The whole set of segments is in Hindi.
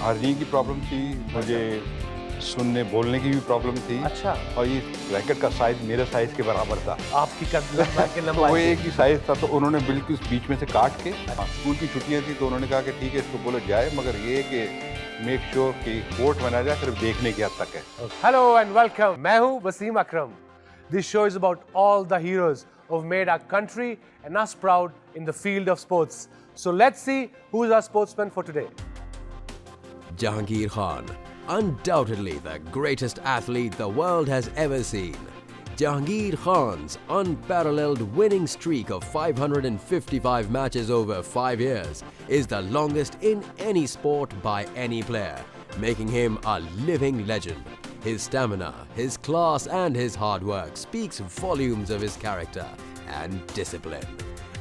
हार्निंग की प्रॉब्लम थी, मुझे सुनने बोलने की भी प्रॉब्लम थी। अच्छा, और ये रैकेट का साइज मेरे साइज के बराबर था। आपकी कद लंबाई के तो वो लंबाई एक ही साइज था, तो उन्होंने बिल्कुल बीच में से काट के, स्कूल की छुट्टियां थी तो उन्होंने कहा कि ठीक है इसको बोलो जाए, मगर ये कि मेक श्योर कि कोर्ट में ना जाए, सिर्फ देखने की हद तक है। Hello and welcome. मैं हूं वसीम अकरम. This show is about all the heroes who've made our country and us proud in the field of sports. So let's see who's our sportsman for today. Jahangir Khan, undoubtedly the greatest athlete the world has ever seen. Jahangir Khan's unparalleled winning streak of 555 matches over 5 years is the longest in any sport by any player, making him a living legend. His stamina, his class and his hard work speaks volumes of his character and discipline.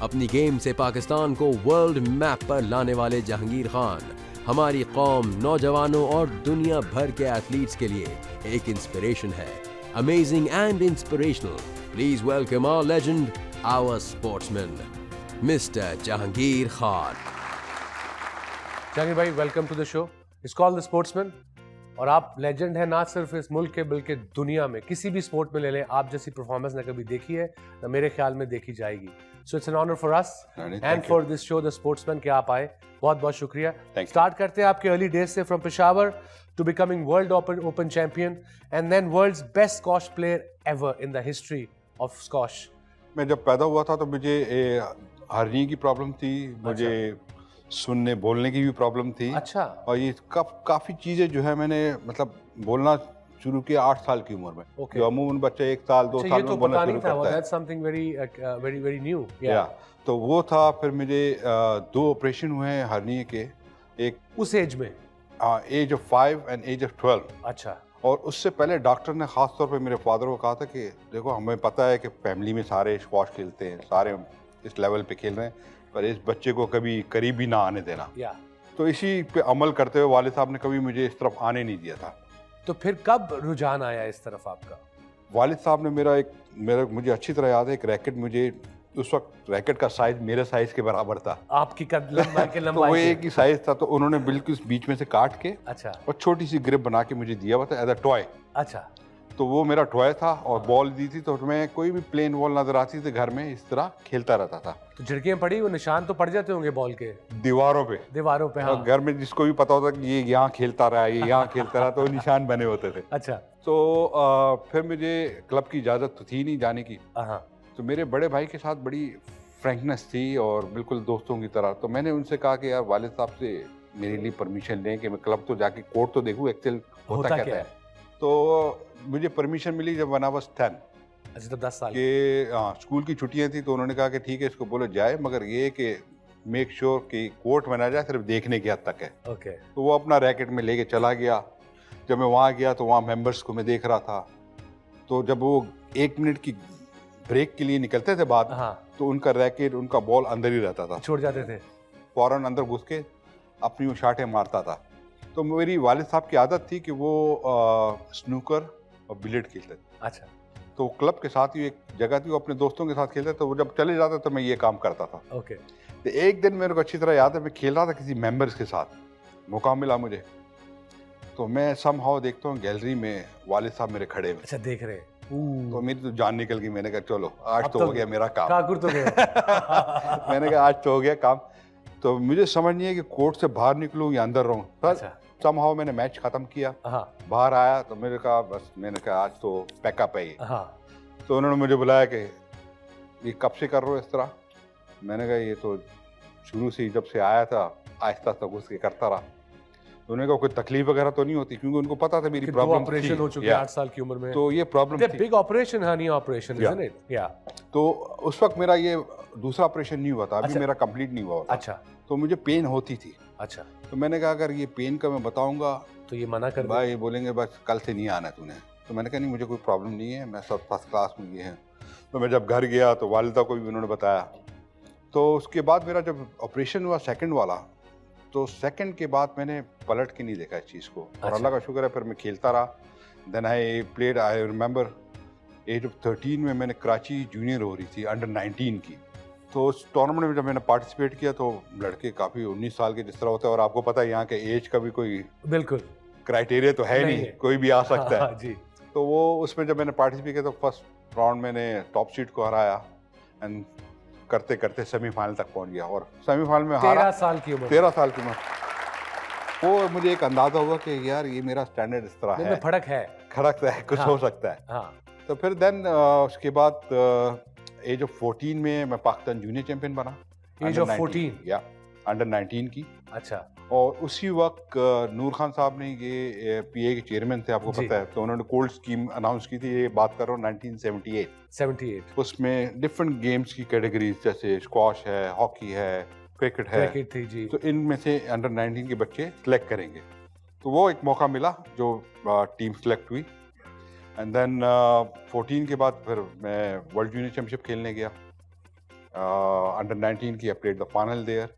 अपनी गेम से पाकिस्तान को वर्ल्ड मैप पर लाने वाले जहांगीर खान हमारी कौम, नौजवानों और दुनिया भर के एथलीट्स के लिए एक इंस्पिरेशन है. Amazing and inspirational. Please welcome our legend, our sportsman, Mr. Jahangir Khan. Jahangir भाई, welcome to the show. It's called the sportsman. और आप लेजेंड है ना सिर्फ इस मुल्क के बल्कि दुनिया में. किसी भी स्पोर्ट में ले लें, आप जैसी परफॉर्मेंस ना कभी देखी है ना मेरे ख्याल में देखी जाएगी. So it's an honour for us and for this show the sportsman कि आप आए. बहुत बहुत शुक्रिया. स्टार्ट करते हैं आपके अर्ली डेज से, from Peshawar to becoming world open champion and then world's best squash player ever in the history of squash. मैं जब पैदा हुआ था तो मुझे हार्निंग की प्रॉब्लम थी, मुझे सुनने बोलने की भी प्रॉब्लम थी. अच्छा. और ये काफ़ी चीज़ें जो है मैंने मतलब बोलना शुरू किया 8 साल की उम्र में. Okay. जो अमूमन बच्चे 1 साल 2 साल ये तो में बोलना पता शुरू नहीं था. करता है. That's something very new. या तो वो था. फिर मुझे 2 ऑपरेशन हुए हैं हार्निंग के. एक उस एज में. Age of 5 and age of 12. अच्छा. और उससे पहले डॉक्टर ने ख़ास तौर पे मेरे फादर को कहा था कि देखो हमें पता है कि फैमिली में सारे स्क्वाश खेलते हैं, सारे इस लेवल पे खेल रहे हैं, पर इस बच्चे को कभी करीब ही ना आने देना. या तो इसी पे अमल करते हुए वालिद साहब ने कभी मुझे इस तरफ आने नहीं दिया था. तो फिर कब रुझान आया इस तरफ आपका? वालिद साहब ने मुझे अच्छी तरह याद है, एक रैकेट, मुझे उस वक्त रैकेट का साइज मेरे साइज के बराबर था. आपकी कद लंबाई के तो लंबाई वो के. एक ही साइज था, तो उन्होंने बिल्कुल बीच में से काट के अच्छा. और छोटी सी ग्रिप बना के मुझे दिया हुआ था एज अ टॉय. अच्छा. तो वो मेरा टॉय था और बॉल दी थी, तो मैं कोई भी प्लेन बॉल नजर आती थी घर में इस तरह खेलता रहता था. तो झिड़कियां पड़ी, वो निशान तो पड़ जाते होंगे बॉल के दीवारों पे. हाँ. और घर में जिसको भी पता होता कि ये यहाँ खेलता रहा, ये यहाँ खेलता रहा, तो निशान बने होते थे. अच्छा. तो फिर मुझे क्लब की इजाज़त तो थी नहीं जाने की. हाँ. तो मेरे बड़े भाई के साथ बड़ी फ्रैंकनेस थी और बिल्कुल दोस्तों की तरह. तो मैंने उनसे कहा कि यार वालिद साहब से मेरे लिए परमिशन लें कि मैं क्लब तो जाके कोर्ट तो देखूँ एक्चुअल होता क्या है. तो मुझे परमिशन मिली जब वन आई वाज 10. अच्छा, तो 10 साल कि स्कूल की छुट्टियां थी, तो उन्होंने कहा कि ठीक है इसको बोलो जाए, मगर ये कि मेक श्योर कि कोर्ट में ना जाए, सिर्फ देखने की हद तक है. ओके. तो वो अपना रैकेट में लेके चला गया. जब मैं वहाँ गया तो वहाँ मेंबर्स को मैं देख रहा था. तो जब वो 1 मिनट की ब्रेक के लिए निकलते थे बाद, हाँ. तो उनका रैकेट, उनका बॉल अंदर ही रहता था. छोड़ जाते थे. फौरन अंदर घुस के अपनी वो शाटें मारता था. तो मेरी वालिद साहब की आदत थी कि वो स्नूकर और बिलियर्ड खेलते थे. अच्छा. तो क्लब के साथ ही एक जगह थी, वो अपने दोस्तों के साथ खेलते. तो वो जब चले जाते तो मैं ये काम करता था. ओके. तो एक दिन मेरे को अच्छी तरह याद है, मैं खेल रहा था किसी मेंबर्स के साथ, मौका मिला मुझे. तो मैं समहाउ देखता हूँ गैलरी में वालिद साहब मेरे खड़े में. अच्छा, देख रहे. तो मेरी तो जान निकल गई. मैंने कहा चलो आज तो हो गया मेरा काम. ठाकुर तो गए. मैंने कहा आज तो हो गया काम. तो मुझे समझ नहीं है कि कोर्ट से बाहर निकलूँ या अंदर रहूँ. अच्छा. समहाउ मैंने मैच खत्म किया. हाँ. बाहर आया तो मैंने कहा बस, मैंने कहा आज तो पैकअप है ये. हाँ. तो उन्होंने मुझे बुलाया कि ये कब से कर रहे हो इस तरह. मैंने कहा ये तो शुरू से ही जब से आया था आहिस्ता आहिस्ता घुस के करता रहा. तो उन्होंने कहा कोई तकलीफ वगैरह तो नहीं होती, क्योंकि उनको पता था मेरी प्रॉब्लम ऑपरेशन हो चुके 8 साल की उम्र में. तो ये प्रॉब्लम थी. Big operation, Honey operation, isn't it? या. तो उस वक्त मेरा ये दूसरा ऑपरेशन नहीं हुआ था, अभी अच्छा. मेरा कंप्लीट नहीं हुआ था. अच्छा. तो मुझे पेन होती थी. अच्छा. तो मैंने कहा अगर ये पेन का मैं बताऊंगा तो ये मना कर भाई बोलेंगे बस कल से नहीं आना तूने. तो मैंने कहा नहीं मुझे कोई प्रॉब्लम नहीं है, मैं सब फर्स्ट क्लास में ये है. तो मैं जब घर गया तो वालिदा को भी उन्होंने बताया. तो उसके बाद मेरा जब ऑपरेशन हुआ सेकंड वाला, तो सेकंड के बाद मैंने पलट के नहीं देखा इस चीज़ को. और अल्लाह का शुक्र है फिर मैं खेलता रहा. Then I played, I remember age of 13 में मैंने कराची जूनियर हो रही थी अंडर 19 की. तो उस टूर्नामेंट में जब मैंने पार्टिसिपेट किया तो लड़के काफ़ी 19 साल के जिस तरह होते हैं, और आपको पता है यहाँ के एज का भी कोई बिल्कुल क्राइटेरिया तो है नहीं नहीं, है। कोई भी आ सकता है। हाँ, जी तो वो उसमें जब मैंने पार्टिसिपेट किया तो फर्स्ट राउंड मैंने टॉप सीड को हराया, एंड करते करते सेमीफाइनल तक पहुंच गया, और सेमीफाइनल में 13 हारा। साल की उम्र 13 साल की उम्र। वो मुझे एक अंदाजा हुआ कि यार ये मेरा स्टैंडर्ड इस तरह में है, फर्क है। खड़क है, कुछ हाँ। हो सकता है। हाँ तो फिर देन उसके बाद एज ऑफ 14 में मैं पाकिस्तान जूनियर चैंपियन बना। एज Under ऑफ 19 14 या अंडर 19 की। अच्छा और उसी वक्त नूर खान साहब ने ये पीए के चेयरमैन थे, आपको जी। पता है, तो उन्होंने कोल्ड स्कीम अनाउंस की थी। ये बात कर रहा हूँ 1978। 78 उसमें डिफरेंट गेम्स की कैटेगरीज जैसे स्क्वॉश है, हॉकी है, क्रिकेट है, क्रिकेट थी जी। तो इनमें से अंडर 19 के बच्चे सिलेक्ट करेंगे। तो वो एक मौका मिला जो टीम सिलेक्ट हुई, एंड देन 14 के बाद फिर मैं वर्ल्ड जूनियर चैंपियनशिप खेलने गया अंडर 19 की। I played the final there.